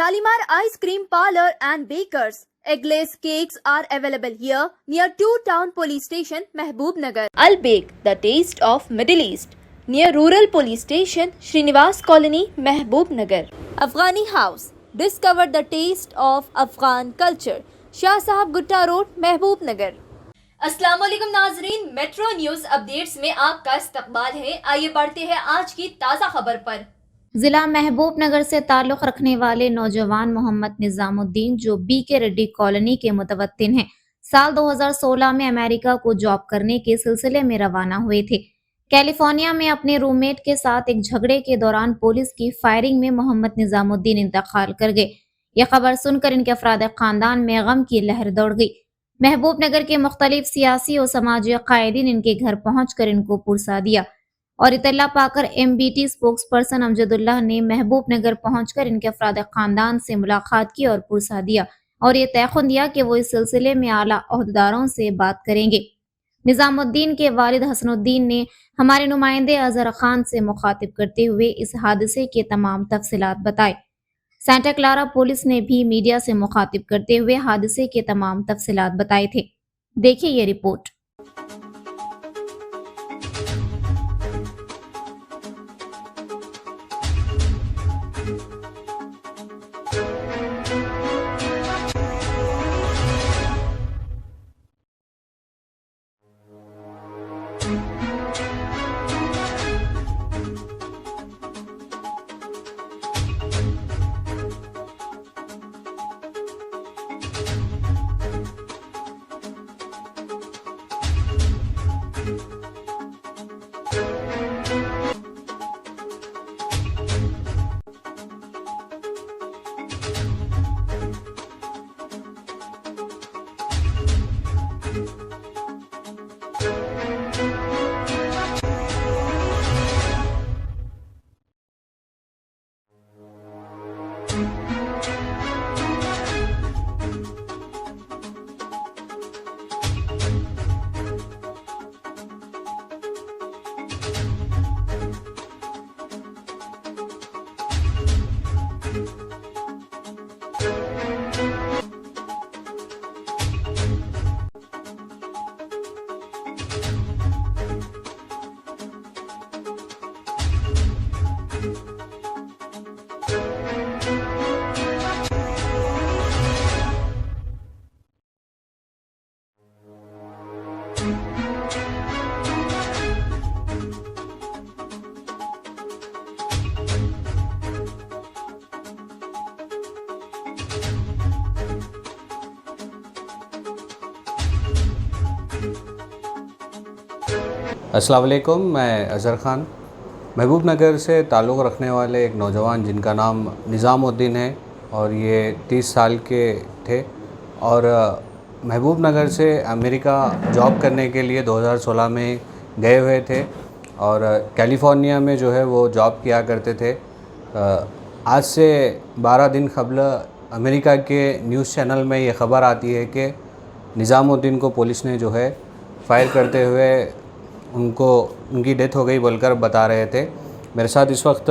Shalimar Ice Cream Parlor and Bakers. Eggless cakes are available here near 2 Town Police Station, Mehboob-Nagar. Al Bake, the taste of Middle East, near Rural Police Station, Srinivas Colony, Mehboob-Nagar. Afghani House, discover the taste of Afghan culture. Shah साहब Gutta road, महबूब-नगर। अस्सलाम वालेकुम नाजरीन, metro news updates में आपका इस्तकबाल है। आइए बढ़ते हैं आज की ताज़ा खबर पर। जिला महबूब नगर से ताल्लुक़ रखने वाले नौजवान मोहम्मद निज़ामुद्दीन, जो BK रेड्डी कॉलोनी के मुतवत्तिन हैं, साल 2016 में अमेरिका को जॉब करने के सिलसिले में रवाना हुए थे। कैलिफोर्निया में अपने रूममेट के साथ एक झगड़े के दौरान पुलिस की फायरिंग में मोहम्मद निज़ामुद्दीन इंतकाल कर गए। यह खबर सुनकर इनके अफराद खानदान में गम की लहर दौड़ गई। महबूब नगर के मुख्तलिफ सियासी और समाजी कायदीन इनके घर पहुंचकर इनको पुरसा दिया और इतला पाकर MBT स्पोक्स पर्सन अमजदुल्लाह ने महबूब नगर पहुंचकर इनके अफराद खानदान से मुलाकात की और पुरसा दिया और ये तयखुन दिया कि वो इस सिलसिले में आला ओहदेदारों से बात करेंगे। निज़ामुद्दीन के वालिद हसनुद्दीन ने हमारे नुमाइंदे अजहर खान से मुखातिब करते हुए इस हादसे के तमाम तफसीलात बताए। सेंटा क्लारा पुलिस ने भी मीडिया से मुखातिब करते हुए हादसे के तमाम तफसीलात बताए थे। देखिए ये रिपोर्ट। अस्सलाम वालेकुम, मैं अज़हर ख़ान महबूब नगर से ताल्लुक़ रखने वाले एक नौजवान जिनका नाम निज़ामुद्दीन है और ये 30 साल के थे और महबूब नगर से अमेरिका जॉब करने के लिए 2016 में गए हुए थे और कैलिफोर्निया में जो है वो जॉब किया करते थे। आज से 12 दिन क़ब्ल अमेरिका के न्यूज़ चैनल में ये ख़बर आती है कि निज़ामुद्दीन को पुलिस ने जो है फायर करते हुए उनकी डेथ हो गई बोलकर बता रहे थे। मेरे साथ इस वक्त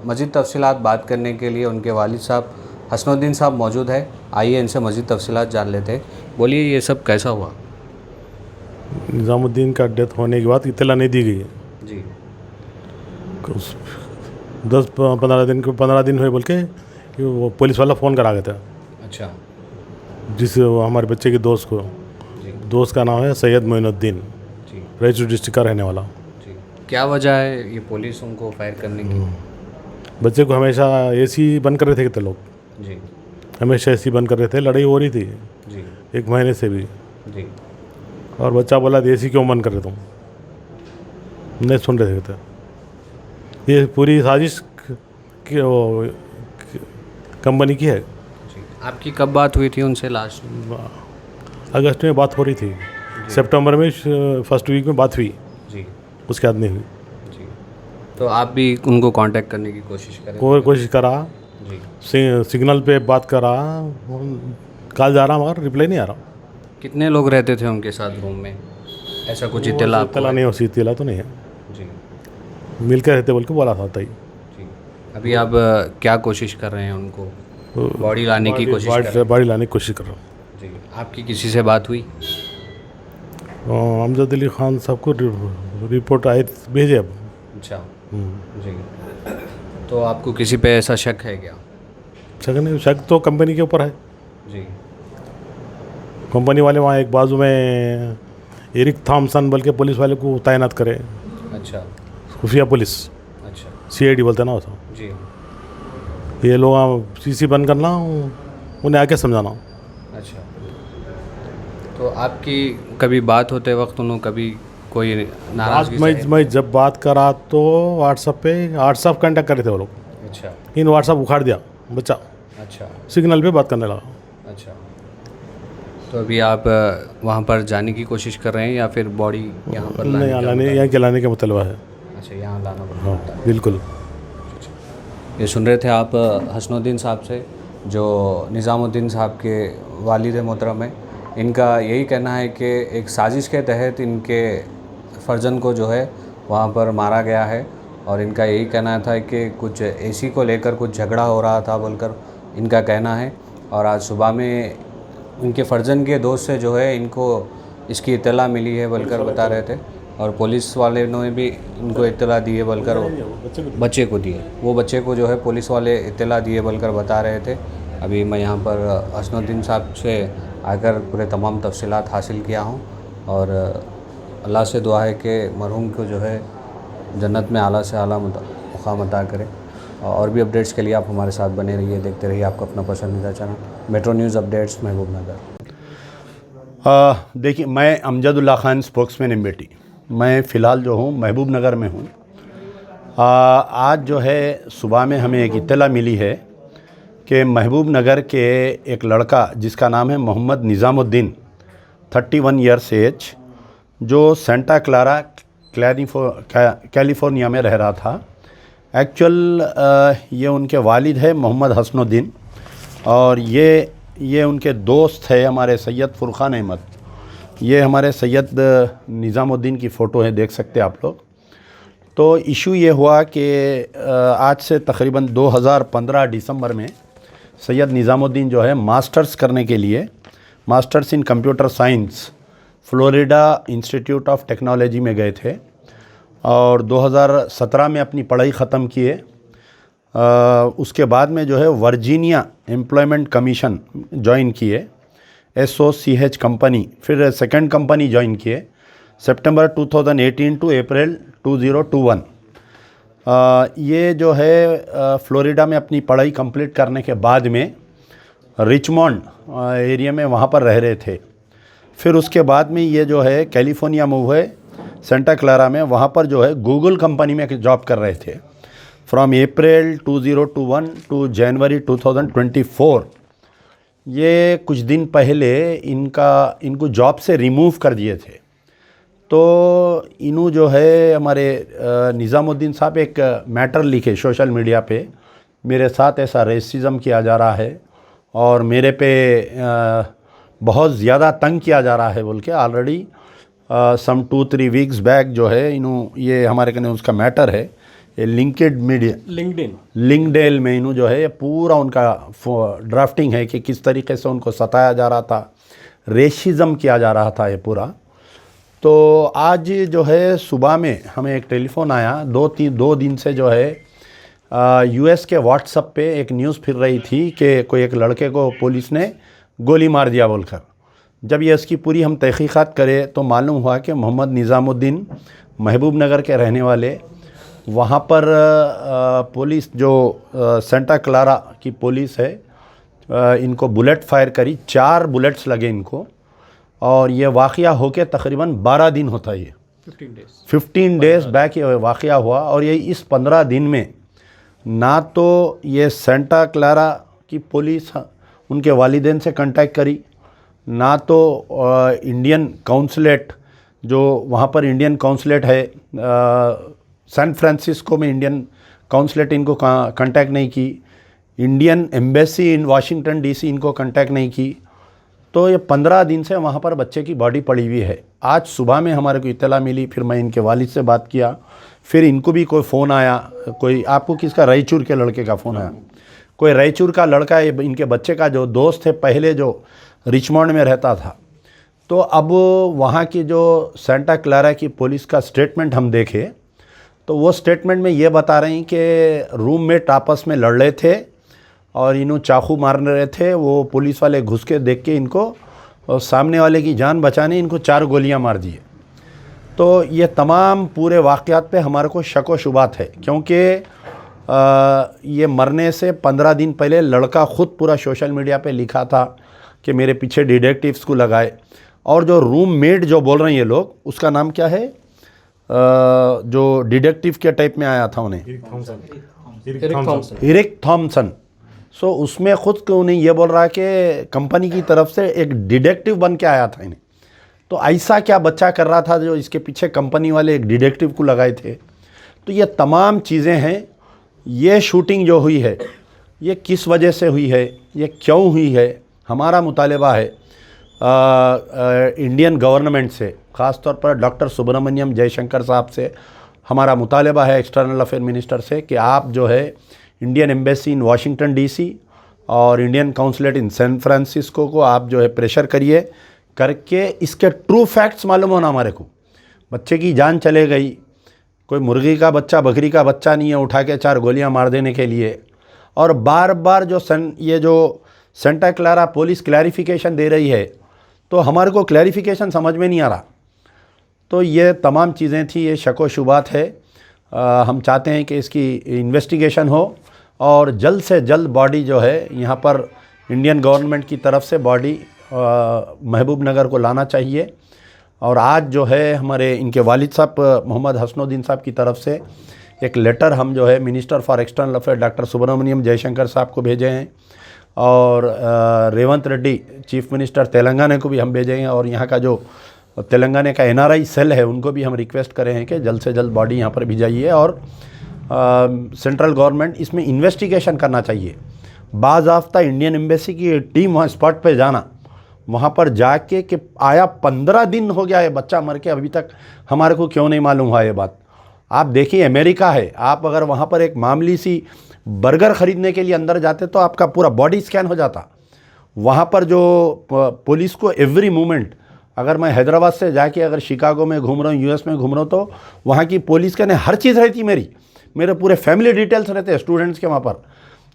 मज़ीद तफसीलात बात करने के लिए उनके वालिद साहब हसनुद्दीन साहब मौजूद है। आइए इनसे मज़ीद तफसीलात जान लेते हैं। बोलिए, ये सब कैसा हुआ? निज़ामुद्दीन का डेथ होने के बाद इत्तला नहीं दी गई है जी। 10-15 दिन हुए बोल के वो पुलिस वाला फ़ोन करा गया था। अच्छा। जिस हमारे बच्चे के दोस्त को, दोस्त का नाम है सैयद मोइनुद्दीन, रईसुर डिस्ट्रिक्ट का रहने वाला। जी। क्या वजह है ये पुलिस उनको फायर करने की? बच्चे को हमेशा AC बंद कर रहे थे लोग जी। हमेशा AC बंद कर रहे थे। लड़ाई हो रही थी जी 1 महीने से भी जी। और बच्चा बोला AC क्यों बंद कर रहे तुम? नहीं सुन रहे थे। ये पूरी साजिश कंपनी की है। जी। आपकी कब बात हुई थी उनसे लास्ट? अगस्त में बात हो रही थी, सितंबर में फर्स्ट वीक में बात हुई जी। उसके बाद नहीं हुई जी। तो आप भी उनको कांटेक्ट करने की कोशिश करें? कोशिश करा जी। सिग्नल पे बात करा, कॉल जा रहा मगर रिप्लाई नहीं आ रहा। कितने लोग रहते थे उनके साथ रूम में? ऐसा कुछ इत्तला नहीं हो सी इत्तला तो नहीं है जी। मिलकर रहते बोल के बोला था तई जी। अभी आप क्या कोशिश कर रहे हैं उनको? बॉडी लाने की कोशिश कर रहे हैं। बॉडी लाने की कोशिश कर रहा हूँ। जी, आपकी किसी से बात हुई? अमजद अली खान साहब को रिपोर्ट आए भेजे अब। अच्छा जी, तो आपको किसी पे ऐसा शक है क्या? शक नहीं, शक तो कंपनी के ऊपर है। जी, कंपनी वाले वहाँ एक बाजू में एरिक थॉमसन बोल के पुलिस वाले को तैनात करे, अच्छा खुफिया पुलिस, अच्छा CID बोलते हैं ना उसको। जी, ये लोग CC बंद करना, उन्हें आके समझाना। अच्छा। तो आपकी कभी बात होते वक्त उन्होंने कभी कोई नाराज़गी मैं जब बात करा तो व्हाट्सअप कांटेक्ट कर रहे थे वो लोग। अच्छा इन व्हाट्सअप उखाड़ दिया बच्चा, अच्छा सिग्नल पे बात करने लगा। अच्छा। तो अभी आप वहाँ पर जाने की कोशिश कर रहे हैं या फिर बॉडी यहाँ पर नहीं, यहाँ के लाने का मतलब है। अच्छा, यहाँ लाना पड़ेगा। हाँ बिल्कुल। ये सुन रहे थे आप हसनुद्दीन साहब से, जो निज़ामुद्दीन साहब के वालिद मोहतरम हैं। इनका यही कहना है कि एक साजिश के तहत इनके फर्जन को जो है वहाँ पर मारा गया है, और इनका यही कहना था कि कुछ AC को लेकर कुछ झगड़ा हो रहा था बोलकर इनका कहना है। और आज सुबह में इनके फर्जन के दोस्त से जो है इनको इसकी इत्तला मिली है बोलकर बता रहे थे, और पुलिस वाले ने भी इनको इत्तला दी है बोलकर बच्चे को दिए, वो बच्चे को जो है पुलिस वाले इत्तला दिए बोलकर बता रहे थे। अभी मैं यहाँ पर हसनुद्दीन साहब से आकर पूरे तमाम तफसीलात हासिल किया हूँ, और अल्लाह से दुआ है कि मरहूम को जो है जन्नत में आला से आला मुकाम अता करे। और भी अपडेट्स के लिए आप हमारे साथ बने रहिए, देखते रहिए आपका अपना पसंदीदा चैनल मेट्रो न्यूज़ अपडेट्स महबूब नगर। देखिए, मैं अमजदुल्ला खान स्पोक्समैन एमबीटी, मैं फ़िलहाल जो हूँ महबूब नगर में हूँ। आज जो है सुबह में हमें एक इत्तला मिली है कि महबूब नगर के एक लड़का जिसका नाम है मोहम्मद निज़ामुद्दीन, 31 ईयर्स एज, जो सेंटा क्लारा कैलिफोर्निया में रह रहा था। एक्चुअल ये उनके वालिद है मोहम्मद हसनुद्दीन, और ये उनके दोस्त है हमारे सैयद फुरखान अहमद। ये हमारे सैयद निज़ामुद्दीन की फ़ोटो है, देख सकते हैं आप लोग। तो इशू ये हुआ कि आज से तकरीबन 2015 दिसंबर में सैयद निज़ामुद्दीन जो है मास्टर्स करने के लिए, masters in computer science Florida institute of technology में गए थे, और 2017 में अपनी पढ़ाई ख़त्म किए। उसके बाद में जो है वर्जीनिया एम्प्लॉयमेंट कमीशन ज्वाइन किए, SOCH कंपनी, फिर सेकंड कंपनी ज्वाइन किए सितंबर 2018 टू अप्रैल 2021। ये जो है फ्लोरिडा में अपनी पढ़ाई कंप्लीट करने के बाद में रिचमॉन्ड एरिया में वहाँ पर रह रहे थे। फिर उसके बाद में ये जो है कैलिफोर्निया मूव हुए सेंटा क्लारा में, वहाँ पर जो है गूगल कंपनी में जॉब कर रहे थे फ्रॉम अप्रैल 2021 टू जनवरी 2024। ये कुछ दिन पहले इनको जॉब से रिमूव कर दिए थे। तो इन्हों जो है हमारे निज़ामुद्दीन साहब एक मैटर लिखे सोशल मीडिया पे, मेरे साथ ऐसा रेसिज्म किया जा रहा है और मेरे पे बहुत ज़्यादा तंग किया जा रहा है बोल के। ऑलरेडी सम 2-3 वीक्स बैक जो है ये हमारे कने उसका मैटर है, ये लिंक्डइन में इन्हों जो है पूरा उनका ड्राफ्टिंग है कि किस तरीके से उनको सताया जा रहा था, रेसिज्म किया जा रहा था ये पूरा। तो आज जो है सुबह में हमें एक टेलीफ़ोन आया, 2 दिन से जो है US के व्हाट्सएप पे एक न्यूज़ फिर रही थी कि कोई एक लड़के को पुलिस ने गोली मार दिया बोलकर। जब ये इसकी पूरी हम तहकीक़ात करें तो मालूम हुआ कि मोहम्मद निज़ामुद्दीन महबूब नगर के रहने वाले, वहाँ पर पुलिस जो सेंटा क्लारा की पुलिस है, इनको बुलेट फायर करी, 4 बुलेट्स लगे इनको, और ये वाक़या होके तकरीबन 12 दिन होता है, ये 15 डेज़ बैक ये वाक़या हुआ। और ये इस 15 दिन में ना तो ये सेंटा क्लारा की पुलिस उनके वालिदैन से कांटेक्ट करी, ना तो इंडियन काउंसलेट, जो वहाँ पर इंडियन काउंसलेट है सैन फ्रांसिस्को में, इंडियन काउंसलेट इनको कांटेक्ट नहीं की, Indian embassy in Washington DC इनको कांटेक्ट नहीं की। तो ये 15 दिन से वहाँ पर बच्चे की बॉडी पड़ी हुई है। आज सुबह में हमारे को इत्तला मिली, फिर मैं इनके वालिद से बात किया, फिर इनको भी कोई फ़ोन आया, कोई आपको किसका, रायचूर के लड़के का फ़ोन आया, कोई रायचूर का लड़का, इनके बच्चे का जो दोस्त है पहले जो रिचमंड में रहता था, तो अब वहाँ की जो सेंटा क्लारा की पुलिस का स्टेटमेंट हम देखे तो वो स्टेटमेंट में ये बता रहे हैं कि रूममेट आपस में लड़ रहे थे और इन्हों चाकू मार रहे थे। वो पुलिस वाले घुस के देख के इनको और सामने वाले की जान बचाने इनको 4 गोलियां मार दिए। तो ये तमाम पूरे वाक़यात पे हमारे को शक व शुबात है, क्योंकि ये मरने से 15 दिन पहले लड़का ख़ुद पूरा सोशल मीडिया पे लिखा था कि मेरे पीछे डिटेक्टिव्स को लगाए। और जो रूममेट जो बोल रहे हैं ये लोग, उसका नाम क्या है, जो डिटेक्टिव के टाइप में आया था उन्हें, इरिक थॉमसन। सो उसमें ख़ुद को उन्हें ये बोल रहा है कि कंपनी की तरफ से एक डिटेक्टिव बन के आया था इन्हें। तो ऐसा क्या बच्चा कर रहा था जो इसके पीछे कंपनी वाले एक डिटेक्टिव को लगाए थे। तो ये तमाम चीज़ें हैं। ये शूटिंग जो हुई है ये किस वजह से हुई है, ये क्यों हुई है, हमारा मुतालबा है इंडियन गवर्नमेंट से, ख़ास तौर पर डॉक्टर सुब्रमण्यम जयशंकर साहब से हमारा मुतालबा है, एक्सटर्नल अफेयर मिनिस्टर से, कि आप जो है Indian embassy in Washington DC और Indian consulate in San Francisco को आप जो है प्रेशर करिए, करके इसके ट्रू फैक्ट्स मालूम होना हमारे को। बच्चे की जान चले गई, कोई मुर्गी का बच्चा बकरी का बच्चा नहीं है उठा के 4 गोलियां मार देने के लिए। और बार बार ये जो सेंटा क्लारा पुलिस क्लैरिफिकेशन दे रही है तो हमारे को क्लैरिफिकेशन समझ में नहीं आ रहा। तो ये तमाम चीज़ें थी, ये शक व शुबात है। हम चाहते हैं कि इसकी इन्वेस्टिगेशन हो और जल्द से जल्द बॉडी जो है यहाँ पर इंडियन गवर्नमेंट की तरफ से बॉडी महबूब नगर को लाना चाहिए। और आज जो है हमारे इनके वालिद साहब मोहम्मद हसनुद्दीन साहब की तरफ से एक लेटर हम जो है minister for external affair doctor Subrahmanyam Jaishankar साहब को भेजे हैं और रेवंत रेड्डी चीफ मिनिस्टर तेलंगाना को भी हम भेजे हैं और यहाँ का जो तेलंगाना का NRI सेल है उनको भी हम रिक्वेस्ट करें हैं कि जल्द से जल्द बॉडी यहाँ पर भिजाइए और सेंट्रल गवर्नमेंट इसमें इन्वेस्टिगेशन करना चाहिए। बाज़ाफ्ता इंडियन एम्बेसी की टीम वहाँ स्पॉट पे जाना, वहाँ पर जाके कि आया 15 दिन हो गया है बच्चा मर के, अभी तक हमारे को क्यों नहीं मालूम हुआ ये बात। आप देखिए अमेरिका है, आप अगर वहाँ पर एक मामूली सी बर्गर ख़रीदने के लिए अंदर जाते तो आपका पूरा बॉडी स्कैन हो जाता। वहाँ पर जो पुलिस को एवरी मोमेंट, अगर मैं हैदराबाद से जाके अगर शिकागो में घूम रहा हूँ, US में घूम रहा हूँ, तो वहाँ की पुलिस के ने हर चीज़ रहती, मेरे पूरे फैमिली डिटेल्स रहते हैं स्टूडेंट्स के वहाँ पर।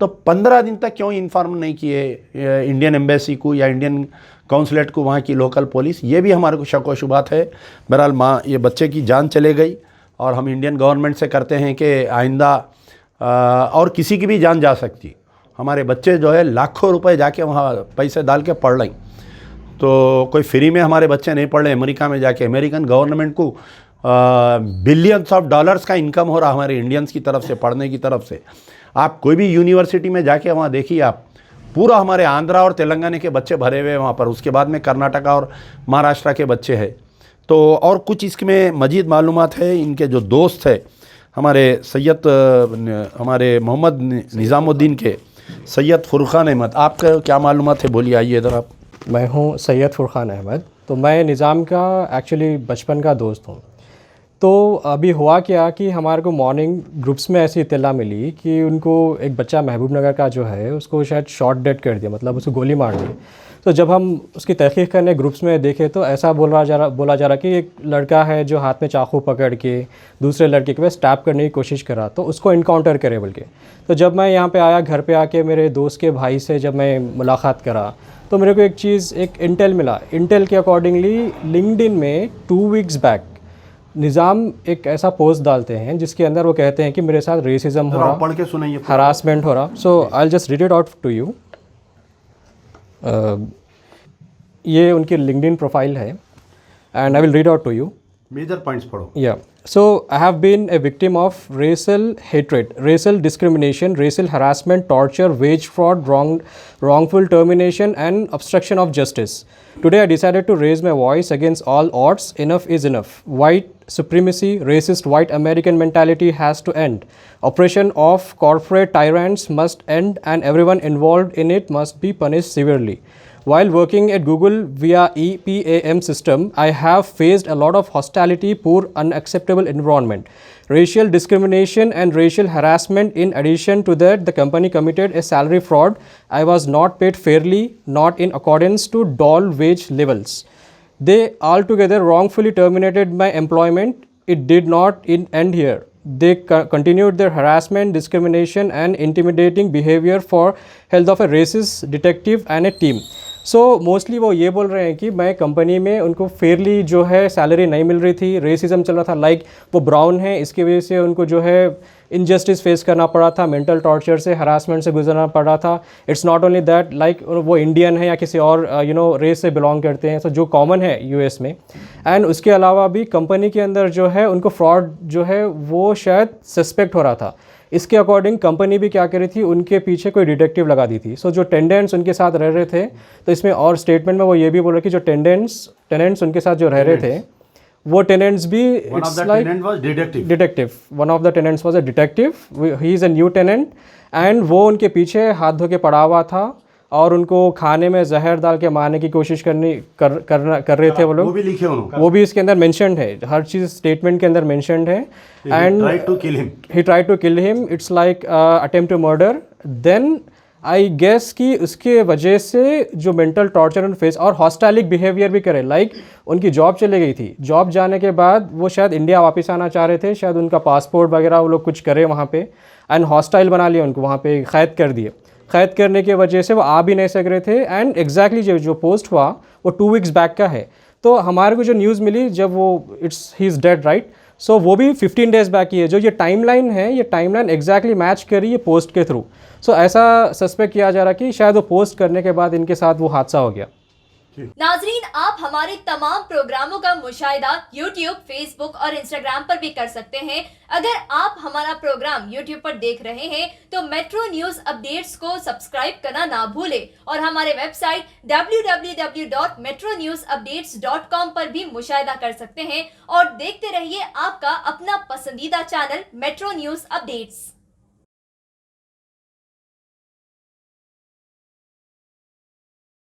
तो 15 दिन तक क्यों इन्फॉर्म नहीं किए इंडियन एम्बेसी को या इंडियन काउंसलेट को, वहाँ की लोकल पुलिस, ये भी हमारे को शक व शुबात है। बहरहाल ये बच्चे की जान चले गई और हम इंडियन गवर्नमेंट से करते हैं कि आइंदा और किसी की भी जान जा सकती। हमारे बच्चे जो है लाखों रुपए जाके वहाँ पैसे डाल के पढ़ रहे, तो कोई फ्री में हमारे बच्चे नहीं पढ़ रहे। अमेरिका में जाके अमेरिकन गवर्नमेंट को बिलियंस ऑफ डॉलर्स का इनकम हो रहा हमारे इंडियंस की तरफ से, पढ़ने की तरफ से। आप कोई भी यूनिवर्सिटी में जाके वहाँ देखिए, आप पूरा हमारे आंध्रा और तेलंगाना के बच्चे भरे हुए हैं वहाँ पर, उसके बाद में कर्नाटका और महाराष्ट्र के बच्चे हैं। तो और कुछ इसमें मजीद मालूमात है। इनके जो दोस्त है हमारे हमारे मोहम्मद निज़ामुद्दीन के सैयद फुरखान अहमद, आपका क्या मालूमात है, बोलिए, आइए इधर आप। मैं हूँ सैयद फुरखान अहमद। तो मैं निज़ाम का एक्चुअली बचपन का दोस्त हूँ। तो अभी हुआ क्या कि हमारे को मॉर्निंग ग्रुप्स में ऐसी इत्तला मिली कि उनको एक बच्चा महबूब नगर का जो है उसको शायद शॉट डेड कर दिया, मतलब उसको गोली मार दी। तो जब हम उसकी तहकीक करने ग्रुप्स में देखे तो ऐसा बोला जा रहा कि एक लड़का है जो हाथ में चाकू पकड़ के दूसरे लड़के के पास स्टैप करने की कोशिश करा, तो उसको इनकाउंटर करे बोल के। तो जब मैं यहाँ पे आया, घर पे आके मेरे दोस्त के भाई से जब मैं मुलाकात करा तो मेरे को एक चीज़, एक इंटेल मिला। इंटेल के अकॉर्डिंगली लिंक्डइन में 2 वीक्स बैक निज़ाम एक ऐसा पोस्ट डालते हैं जिसके अंदर वो कहते हैं कि मेरे साथ रेसिज्म हो रहा, पढ़ के सुनाइए, हरासमेंट हो रहा। So I just read it out to you. ये उनकी लिंक्डइन प्रोफाइल है and I will read out to you. Major points पढ़ो। Yeah. So I have been a victim of racial hatred, racial discrimination, racial harassment, torture, wage fraud, wrongful termination and obstruction of justice. Today I decided to raise my voice against all odds. Enough is enough. White supremacy, racist white American mentality has to end. Oppression of corporate tyrants must end and everyone involved in it must be punished severely. While working at Google via EPAM system, I have faced a lot of hostility, poor, unacceptable environment, racial discrimination and racial harassment. In addition to that, the company committed a salary fraud. I was not paid fairly, not in accordance to DOL wage levels. They altogether wrongfully terminated my employment. It did not end here. They continued their harassment, discrimination and intimidating behavior for health of a racist detective and a team. So mostly वो ये बोल रहे हैं कि मैं company में उनको Fairlie जो है सैलरी नहीं मिल रही थी, रेसिज्म चल रहा था, लाइक वो ब्राउन है इसकी वजह से उनको जो है इनजस्टिस फेस करना पड़ा था, मेंटल टॉर्चर से, हरासमेंट से गुजरना पड़ा था. It's not only that, like वो इंडियन है या किसी और रेस से बिलोंग करते हैं, सो जो कॉमन है यूएस में. एंड उसके अलावा भी कंपनी के अंदर जो है उनको फ्रॉड जो है वो शायद सस्पेक्ट हो रहा था. इसके अकॉर्डिंग कंपनी भी क्या कर रही थी, उनके पीछे कोई डिटेक्टिव लगा दी थी. सो जो टेंडेंट्स उनके साथ रह रहे थे, तो इसमें और स्टेटमेंट में वो ये भी बोल रहे कि जो टेनेंट्स उनके साथ जो रह रहे थे वो टेनेंट्स भी it's like detective. One of the tenants was a detective. He is a new tenant and वो उनके पीछे हाथ धो के पड़ा हुआ था और उनको खाने में जहर डाल के मारने की कोशिश कर रहे थे वो लोग. वो भी इसके अंदर मेंशन्ड है, हर चीज़ स्टेटमेंट के अंदर मेंशन्ड है. And he tried to kill him. It's like attempt to murder. Then I guess कि उसके वजह से जो मेंटल टॉर्चर एंड फेस और हॉस्टाइलिक बिहेवियर भी करे, लाइक उनकी जॉब चली गई थी. जॉब जाने के बाद वो शायद इंडिया वापस आना चाह रहे थे, शायद उनका पासपोर्ट वगैरह वो लोग कुछ करे वहाँ पे, एंड हॉस्टाइल बना लिया उनको, वहाँ पे कैद कर दिए. कैद करने की वजह से वो आ भी नहीं सक रहे थे. एंड एग्जैक्टली जो पोस्ट हुआ वो 2 वीक्स बैक का है. तो हमारे को जो न्यूज़ मिली जब वो ही इज़ डेड राइट, सो वो भी 15 डेज़ बैक की है. जो ये टाइमलाइन है, ये टाइमलाइन एग्जैक्टली मैच करी ये पोस्ट के थ्रू. सो ऐसा सस्पेक्ट किया जा रहा कि शायद वो पोस्ट करने के बाद इनके साथ वो हादसा हो गया. नाजरीन, आप हमारे तमाम प्रोग्रामों का मुशाहिदा YouTube, Facebook और Instagram पर भी कर सकते हैं. अगर आप हमारा प्रोग्राम YouTube पर देख रहे हैं तो मेट्रो न्यूज अपडेट्स को सब्सक्राइब करना ना भूलें और हमारे वेबसाइट www.metronewsupdates.com पर भी मुशाहिदा कर सकते हैं. और देखते रहिए आपका अपना पसंदीदा चैनल मेट्रो न्यूज अपडेट्स.